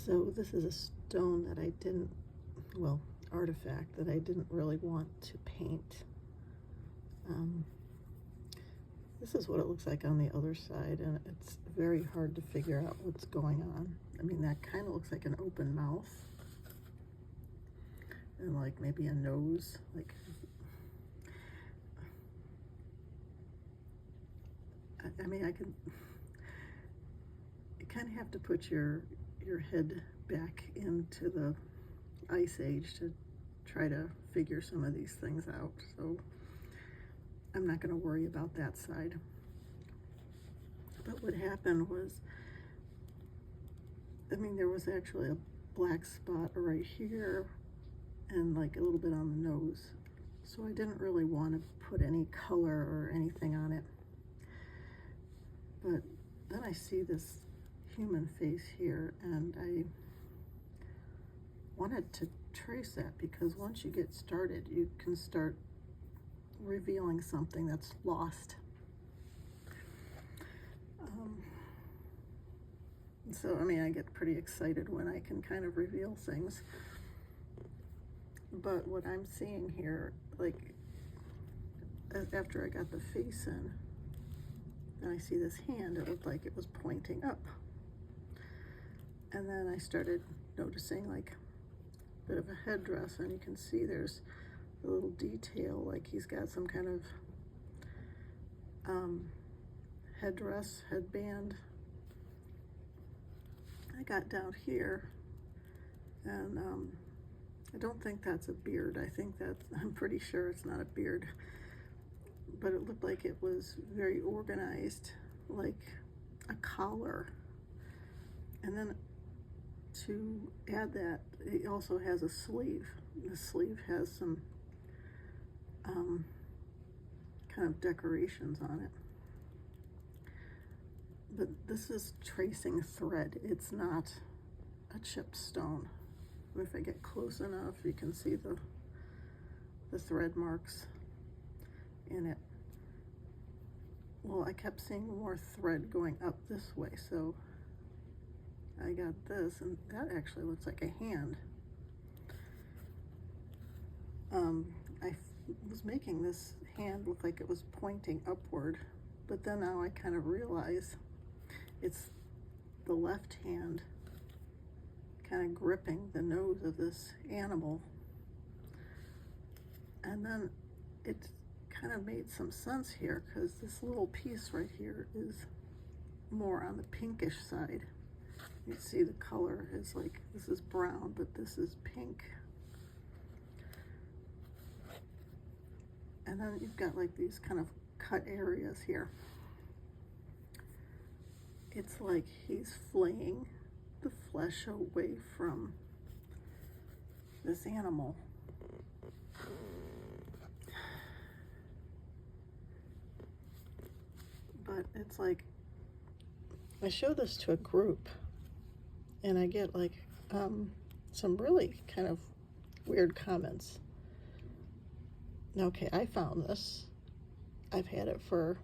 So this is a stone that I didn't, well, artifact that I didn't really want to paint. This is what it looks like on the other side, and it's very hard to figure out what's going on. I mean, that kind of looks like an open mouth, and like maybe a nose, like, I mean, you kind of have to put your head back into the Ice Age to try to figure some of these things out. So I'm not going to worry about that side. But what happened was, I mean, there was actually a black spot right here and like a little bit on the nose. So I didn't really want to put any color or anything on it. But then I see this human face here, and I wanted to trace that because once you get started, you can start revealing something that's lost. So, I mean, I get pretty excited when I can kind of reveal things. But what I'm seeing here, like, after I got the face in, then I see this hand, it looked like it was pointing up. And then I started noticing like a bit of a headdress, and you can see there's a little detail, like he's got some kind of headdress, headband. I got down here, and I don't think that's a beard. I'm pretty sure it's not a beard, but it looked like it was very organized, like a collar. And then to add that, it also has a sleeve. The sleeve has some kind of decorations on it. But this is tracing thread. It's not a chipped stone. If I get close enough, you can see the thread marks in it. Well, I kept seeing more thread going up this way, so I got this, and that actually looks like a hand. I was making this hand look like it was pointing upward, but then now I kind of realize it's the left hand kind of gripping the nose of this animal. And then it kind of made some sense here, because this little piece right here is more on the pinkish side. You see the color is like, this is brown, but this is pink. And then you've got like these kind of cut areas here. It's like he's flaying the flesh away from this animal. But it's like, I show this to a group, and I get like some really kind of weird comments. Okay, I found this. I've had it for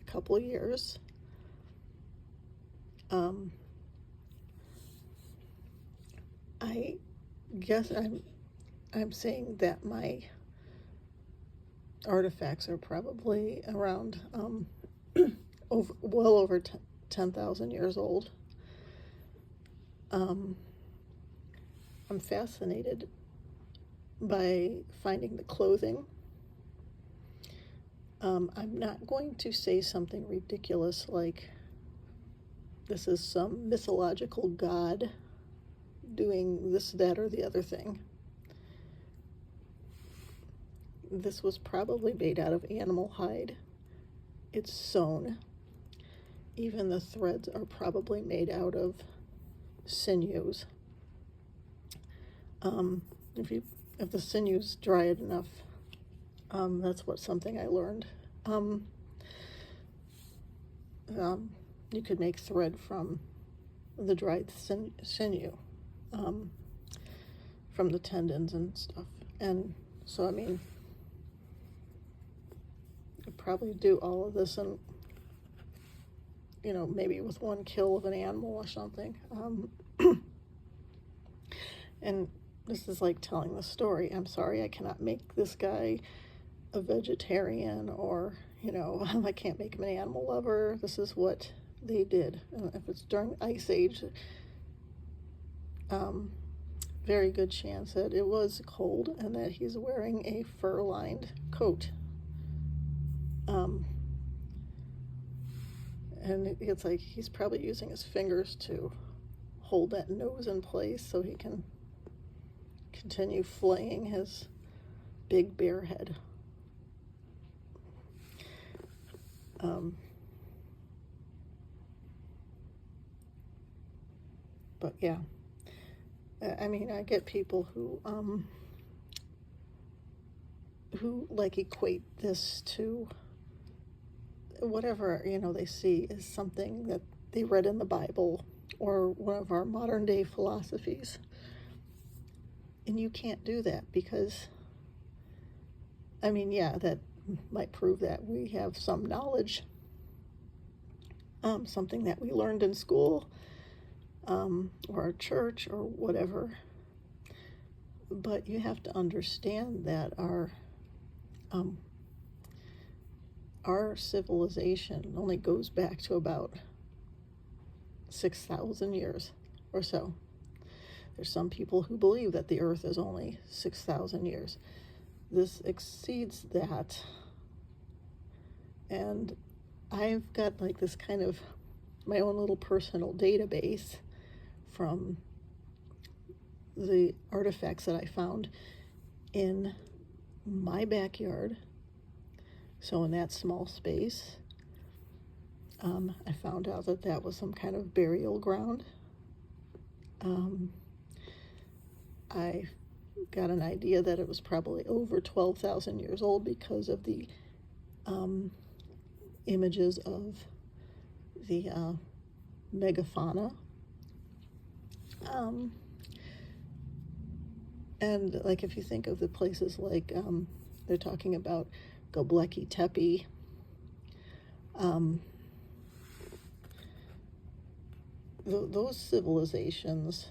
a couple of years. I guess I'm saying that my artifacts are probably around well over 10,000 years old. I'm fascinated by finding the clothing. I'm not going to say something ridiculous like this is some mythological god doing this, that, or the other thing. This was probably made out of animal hide. It's sewn. Even the threads are probably made out of sinews. If the sinews dry it enough, that's something I learned. You could make thread from the dried sinew, from the tendons and stuff. And so, I mean, you could probably do all of this in, maybe with one kill of an animal or something. And this is like telling the story. I'm sorry, I cannot make this guy a vegetarian, or, I can't make him an animal lover. This is what they did. And if it's during the Ice Age, very good chance that it was cold and that he's wearing a fur-lined coat. And it's like he's probably using his fingers to hold that nose in place so he can continue flaying his big bear head. But yeah, I mean, I get people who like equate this to whatever, they see is something that they read in the Bible or one of our modern day philosophies. And you can't do that, because, I mean, yeah, that might prove that we have some knowledge, something that we learned in school, or our church or whatever. But you have to understand that our civilization only goes back to about 6,000 years or so. There's some people who believe that the earth is only 6,000 years. This exceeds that. And I've got like this kind of my own little personal database from the artifacts that I found in my backyard. So in that small space, I found out that that was some kind of burial ground. I got an idea that it was probably over 12,000 years old because of the images of the megafauna. And like if you think of the places like they're talking about Göbekli Tepe, those civilizations,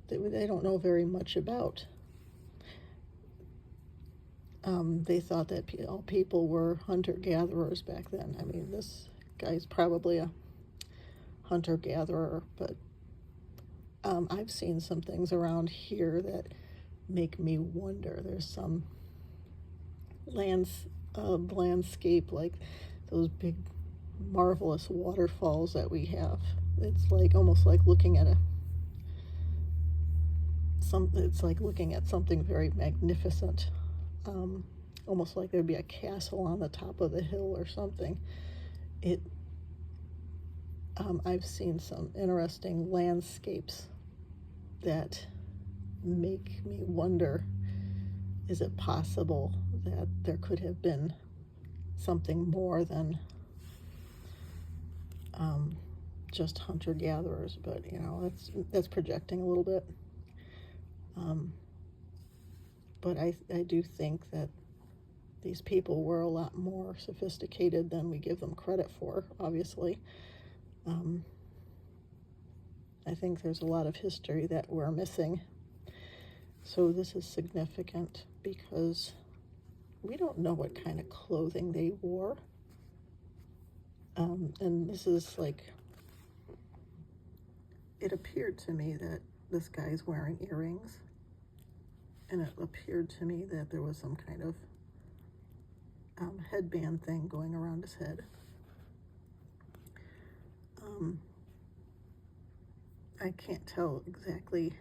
they don't know very much about. They thought that all people were hunter-gatherers back then. I mean, this guy's probably a hunter-gatherer, but I've seen some things around here that make me wonder. There's some landscape, like those big marvelous waterfalls that we have. It's like almost like looking at it's like looking at something very magnificent, almost like there'd be a castle on the top of the hill or something. I've seen some interesting landscapes that make me wonder, is it possible that there could have been something more than just hunter-gatherers? But that's projecting a little bit. But I do think that these people were a lot more sophisticated than we give them credit for, obviously. I think there's a lot of history that we're missing. So this is significant because we don't know what kind of clothing they wore. And this is like, it appeared to me that this guy's wearing earrings, and it appeared to me that there was some kind of headband thing going around his head. I can't tell exactly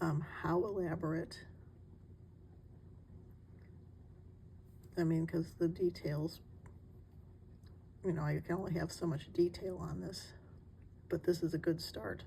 how elaborate. I mean, because the details, I can only have so much detail on this, but this is a good start.